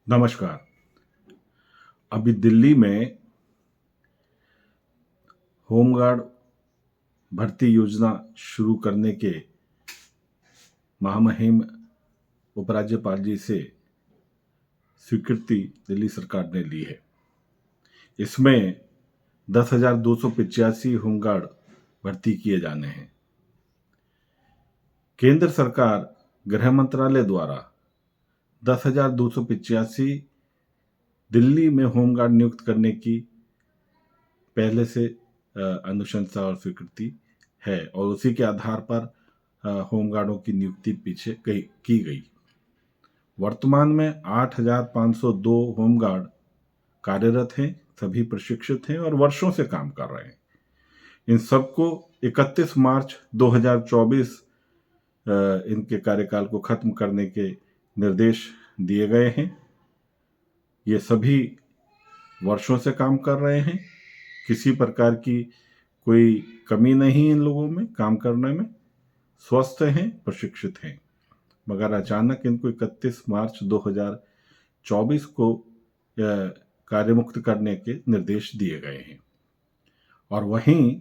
नमस्कार। अभी दिल्ली में होमगार्ड भर्ती योजना शुरू करने के महामहिम उपराज्यपाल जी से स्वीकृति दिल्ली सरकार ने ली है। इसमें 10,285 होमगार्ड भर्ती किए जाने हैं। केंद्र सरकार गृह मंत्रालय द्वारा 10,285 दिल्ली में होमगार्ड नियुक्त करने की पहले से अनुशंसा और स्वीकृति है और उसी के आधार पर होमगार्डों की नियुक्ति पीछे की गई। वर्तमान में 8,502 होमगार्ड कार्यरत हैं, सभी प्रशिक्षित हैं और वर्षों से काम कर रहे हैं। इन सबको 31 मार्च 2024 इनके कार्यकाल को खत्म करने के निर्देश दिए गए हैं। ये सभी वर्षों से काम कर रहे हैं, किसी प्रकार की कोई कमी नहीं इन लोगों में काम करने में, स्वस्थ हैं, प्रशिक्षित हैं। मगर अचानक इनको 31 मार्च 2024 को कार्यमुक्त करने के निर्देश दिए गए हैं। और वहीं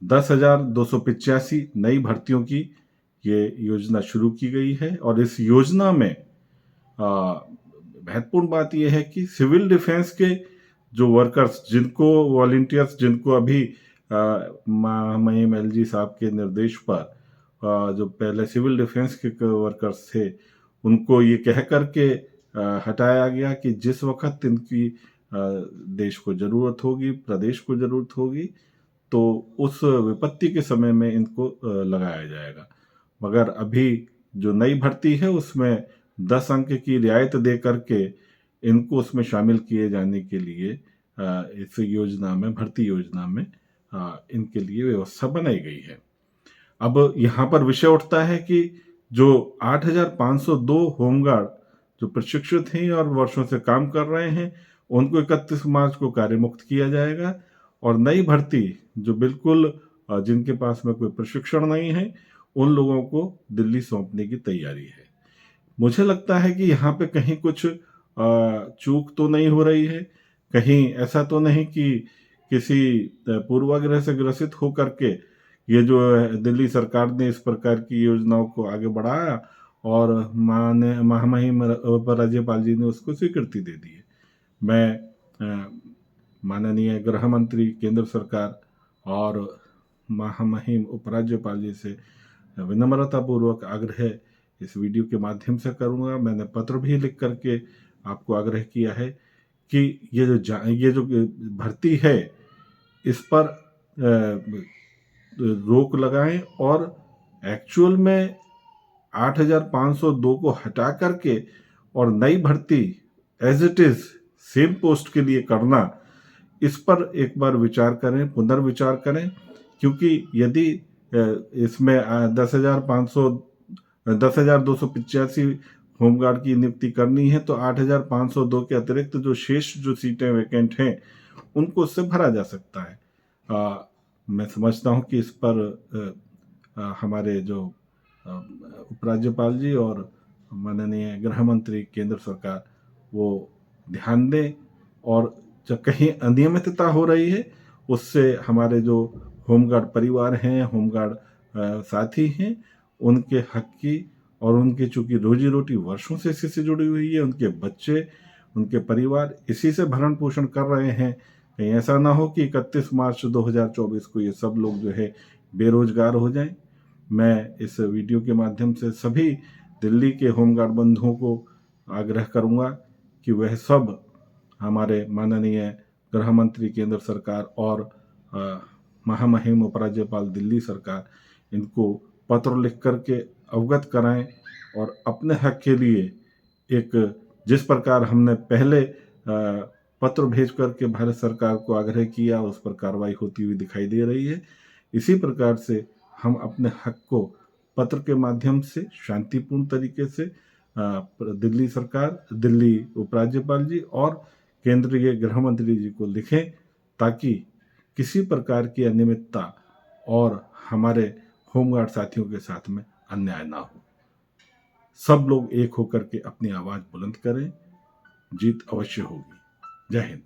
10,285 नई भर्तियों की ये योजना शुरू की गई है और इस योजना में महत्वपूर्ण बात यह है कि सिविल डिफेंस के जो वर्कर्स, जिनको वॉलंटियर्स, जिनको अभी महामहिम एलजी साहब के निर्देश पर जो पहले सिविल डिफेंस के वर्कर्स थे, उनको ये कह करके हटाया गया कि जिस वक्त इनकी देश को ज़रूरत होगी, प्रदेश को ज़रूरत होगी, तो उस विपत्ति के समय में इनको लगाया जाएगा। मगर अभी जो नई भर्ती है उसमें 10 अंक की रियायत दे करके इनको उसमें शामिल किए जाने के लिए इस योजना में, भर्ती योजना में इनके लिए व्यवस्था बनाई गई है। अब यहाँ पर विषय उठता है कि जो 8,502 होमगार्ड जो प्रशिक्षित हैं और वर्षों से काम कर रहे हैं, उनको 31 मार्च को कार्यमुक्त किया जाएगा और नई भर्ती जो बिल्कुल जिनके पास में कोई प्रशिक्षण नहीं है, उन लोगों को दिल्ली सौंपने की तैयारी है। मुझे लगता है कि यहाँ पे कहीं कुछ चूक तो नहीं हो रही है, कहीं ऐसा तो नहीं कि किसी पूर्वाग्रह से ग्रसित हो करके ये जो दिल्ली सरकार ने इस प्रकार की योजनाओं को आगे बढ़ाया और महामहिम उपराज्यपाल जी ने उसको स्वीकृति दे दी है। मैं माननीय गृह मंत्री केंद्र सरकार और महामहिम उपराज्यपाल जी से विनम्रतापूर्वक आग्रह इस वीडियो के माध्यम से करूंगा। मैंने पत्र भी लिख करके आपको आग्रह किया है कि ये जो भर्ती है इस पर रोक लगाएं और एक्चुअल में 8,502 को हटा करके और नई भर्ती as it is same post के लिए करना, इस पर एक बार विचार करें, पुनर्विचार करें। क्योंकि यदि इसमें 10,285 होमगार्ड की नियुक्ति करनी है तो 8,502 के अतिरिक्त जो शेष जो सीटें वैकेंट हैं उनको उससे भरा जा सकता है। मैं समझता हूं कि इस पर हमारे जो उपराज्यपाल जी और माननीय गृह मंत्री केंद्र सरकार वो ध्यान दें और जब कहीं अनियमितता हो रही है उससे हमारे जो होमगार्ड परिवार हैं, होमगार्ड साथी हैं, उनके हक की और उनकी चूंकि रोजी रोटी वर्षों से इसी से जुड़ी हुई है, उनके बच्चे, उनके परिवार इसी से भरण पोषण कर रहे हैं। कहीं ऐसा ना हो कि 31 मार्च 2024 को ये सब लोग जो है बेरोजगार हो जाएं। मैं इस वीडियो के माध्यम से सभी दिल्ली के होमगार्ड बंधुओं को आग्रह करूंगा कि वह सब हमारे माननीय गृह मंत्री केंद्र सरकार और महामहिम उपराज्यपाल दिल्ली सरकार इनको पत्र लिख करके अवगत कराएं और अपने हक के लिए एक जिस प्रकार हमने पहले पत्र भेज करके भारत सरकार को आग्रह किया, उस पर कार्रवाई होती हुई दिखाई दे रही है। इसी प्रकार से हम अपने हक को पत्र के माध्यम से शांतिपूर्ण तरीके से दिल्ली सरकार, दिल्ली उपराज्यपाल जी और केंद्रीय गृह मंत्री जी को लिखें ताकि किसी प्रकार की अनियमितता और हमारे होमगार्ड साथियों के साथ में अन्याय ना हो। सब लोग एक होकर के अपनी आवाज बुलंद करें जीत अवश्य होगी। जय हिंद।